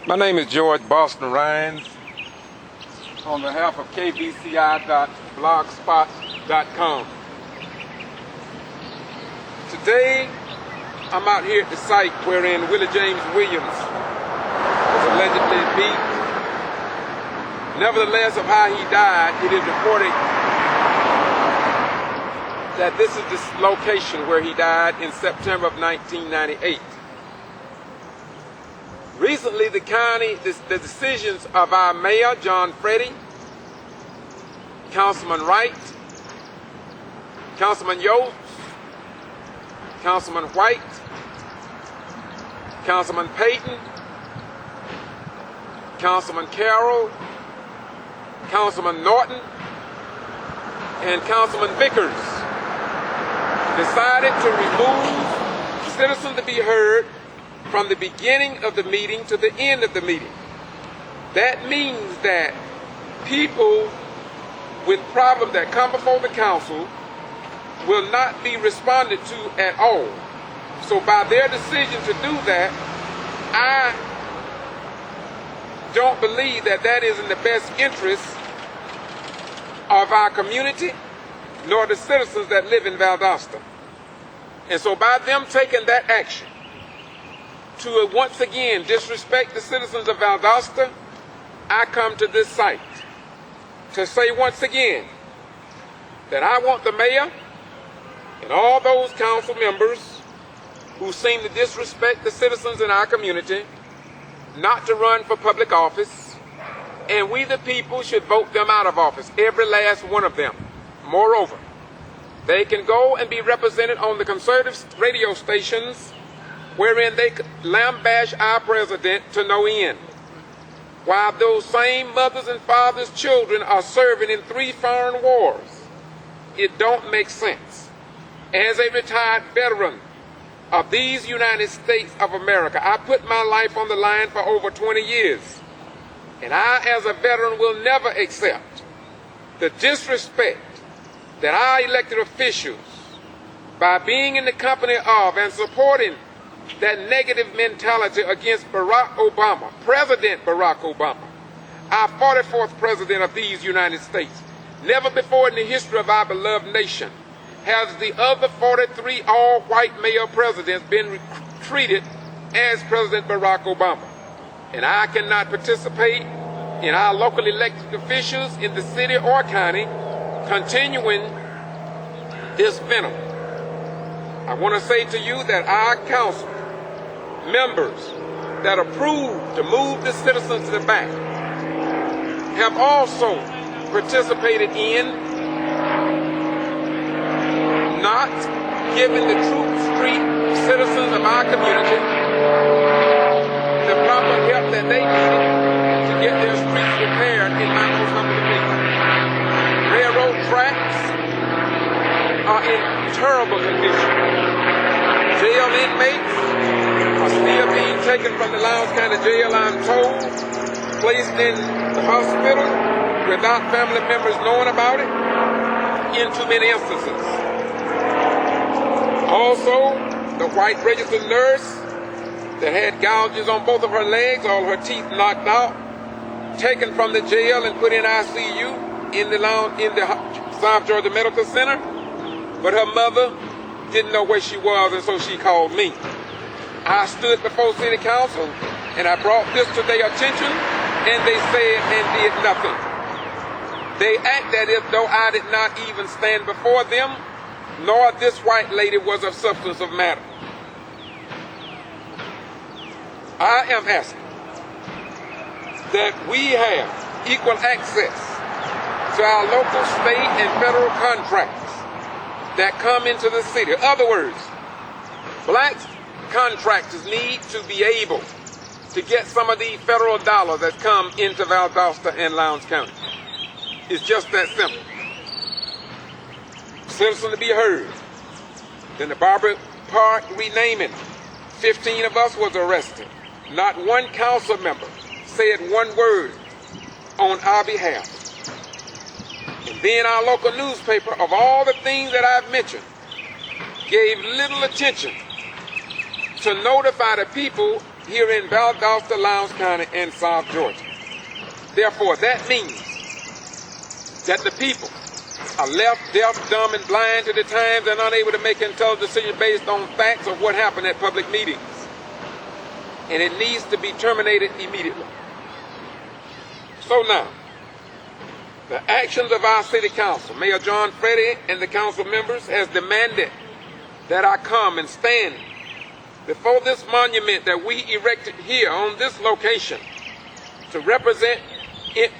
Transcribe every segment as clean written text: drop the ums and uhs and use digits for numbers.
My name is George Boston Rhines. On behalf of kvci.blogspot.com. Today, I'm out here at the site wherein Willie James Williams was allegedly beat. Nevertheless, of how he died, it is reported that this is the location where he died in September of 1998. Recently, the decisions of our mayor, John Fretti, Councilman Wright, Councilman Yost, Councilman White, Councilman Payton, Councilman Carroll, Councilman Norton, and Councilman Vickers decided to remove citizens to be heard from the beginning of the meeting to the end of the meeting. That means that people with problems that come before the council will not be responded to at all. So by their decision to do that, I don't believe that that is in the best interest of our community, nor the citizens that live in Valdosta. And so by them taking that action to once again disrespect the citizens of Valdosta, I come to this site to say once again that I want the mayor and all those council members who seem to disrespect the citizens in our community not to run for public office, and we the people should vote them out of office, every last one of them. Moreover, they can go and be represented on the conservative radio stations wherein they lambash our president to no end, while those same mothers and fathers' children are serving in 3 foreign wars. It don't make sense. As a retired veteran of these United States of America, I put my life on the line for over 20 years, and I, as a veteran, will never accept the disrespect that our elected officials, by being in the company of and supporting that negative mentality against Barack Obama, President Barack Obama, our 44th president of these United States. Never before in the history of our beloved nation has the other 43 all-white male presidents been treated as President Barack Obama. And I cannot participate in our local elected officials in the city or county continuing this venom. I want to say to you that our council members that approved to move the citizens to the back have also participated in not giving the Troop Street citizens of our community the proper help that they needed to get their streets repaired in my most humble opinion. Railroad tracks are in terrible condition. Jail inmates are still being taken from the Lowndes County Jail, I'm told, placed in the hospital without family members knowing about it in too many instances. Also, the white registered nurse that had gouges on both of her legs, all her teeth knocked out, taken from the jail and put in ICU in the South Georgia Medical Center, but her mother didn't know where she was, and so she called me. I stood before City Council, and I brought this to their attention, and they said and did nothing. They act as if though I did not even stand before them, nor this white lady was of substance of matter. I am asking that we have equal access to our local, state, and federal contracts that come into the city. In other words, black contractors need to be able to get some of the federal dollars that come into Valdosta and Lowndes County. It's just that simple. Citizens to be heard. Then the Barbara Park renaming, 15 of us was arrested. Not one council member said one word on our behalf. And then our local newspaper, of all the things that I've mentioned, gave little attention to notify the people here in Valdosta, Lowndes County, and South Georgia. Therefore, that means that the people are left deaf, dumb, and blind to the times and unable to make intelligent decisions based on facts of what happened at public meetings. And it needs to be terminated immediately. So now, the actions of our city council, Mayor John Fretti and the council members, has demanded that I come and stand before this monument that we erected here on this location to represent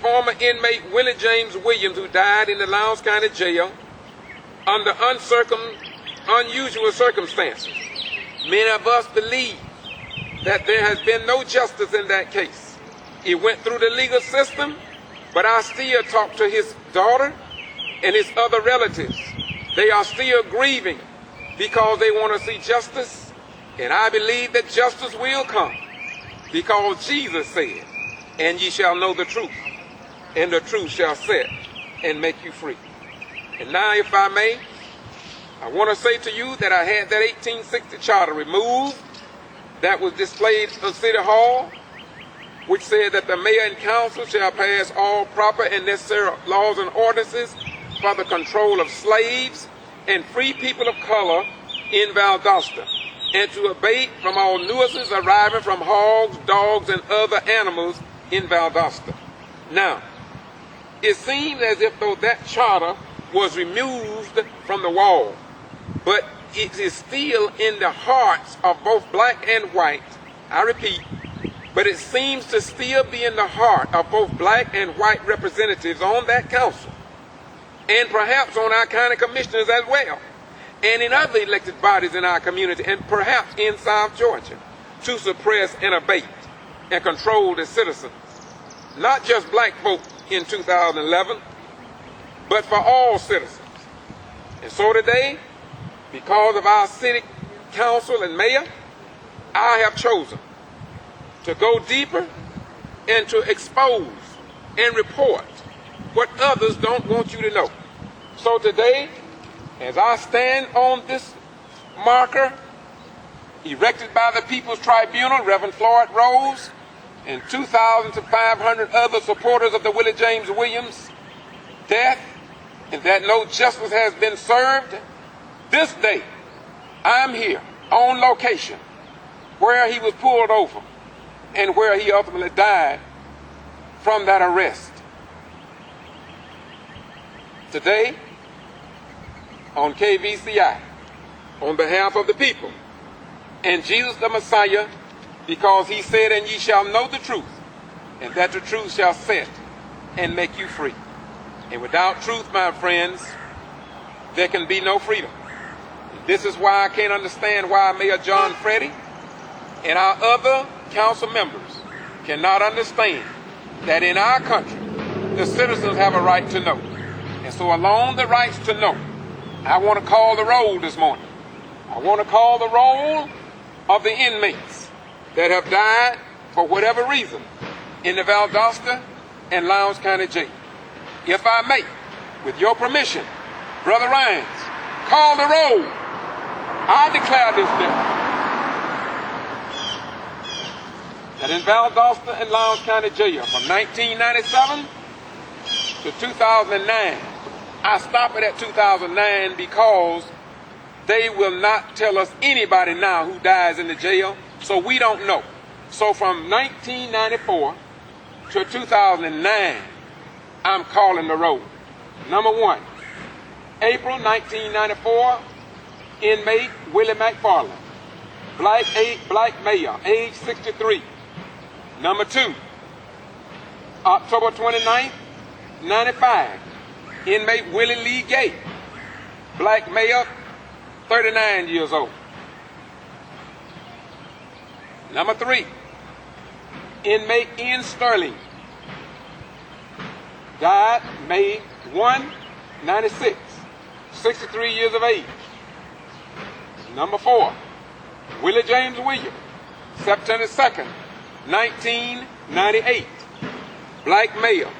former inmate Willie James Williams, who died in the Lowndes County Jail under unusual circumstances. Many of us believe that there has been no justice in that case. He went through the legal system, but I still talk to his daughter and his other relatives. They are still grieving because they want to see justice, and I believe that justice will come because Jesus said, "And ye shall know the truth, and the truth shall set and make you free." And now, if I may, I want to say to you that I had that 1860 charter removed that was displayed at City Hall, which said that the mayor and council shall pass all proper and necessary laws and ordinances for the control of slaves and free people of color in Valdosta, and to abate from all nuisances arising from hogs, dogs, and other animals in Valdosta. Now, it seems as if though that charter was removed from the wall, but it is still in the hearts of both black and white. I repeat, but it seems to still be in the heart of both black and white representatives on that council, and perhaps on our county commissioners as well, and in other elected bodies in our community, and perhaps in South Georgia, to suppress and abate and control the citizens, not just black folk in 2011, but for all citizens. And so today, because of our city council and mayor, I have chosen to go deeper and to expose and report what others don't want you to know. So today, as I stand on this marker erected by the People's Tribunal, Reverend Floyd Rose, and 2,500 other supporters of the Willie James Williams death, and that no justice has been served, this day I'm here on location where he was pulled over and where he ultimately died from that arrest. Today, on KVCI, on behalf of the people and Jesus the Messiah, because he said, "And ye shall know the truth, and that the truth shall set and make you free." And without truth, my friends, there can be no freedom. This is why I can't understand why Mayor John Fretti and our other council members cannot understand that in our country, the citizens have a right to know. And so along the rights to know, I want to call the roll this morning. I want to call the roll of the inmates that have died for whatever reason in the Valdosta and Lowndes County Jail. If I may, with your permission, Brother Ryans, call the roll. I declare this day that in Valdosta and Lowndes County Jail from 1997 to 2009, I stop it at 2009 because they will not tell us anybody now who dies in the jail, so we don't know. So from 1994 to 2009, I'm calling the roll. Number one, April 1994, inmate Willie McFarland, black male, age 63. Number two, October 29th, 95, inmate Willie Lee Gay, black male, 39 years old. Number three, inmate Ian Sterling, died May 1, 96, 63 years of age. Number four, Willie James Williams, September 2nd, 1998, black male,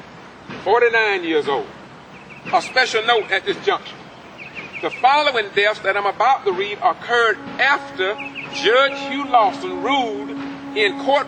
49 years old. A special note at this juncture: the following deaths that I'm about to read occurred after Judge Hugh Lawson ruled in court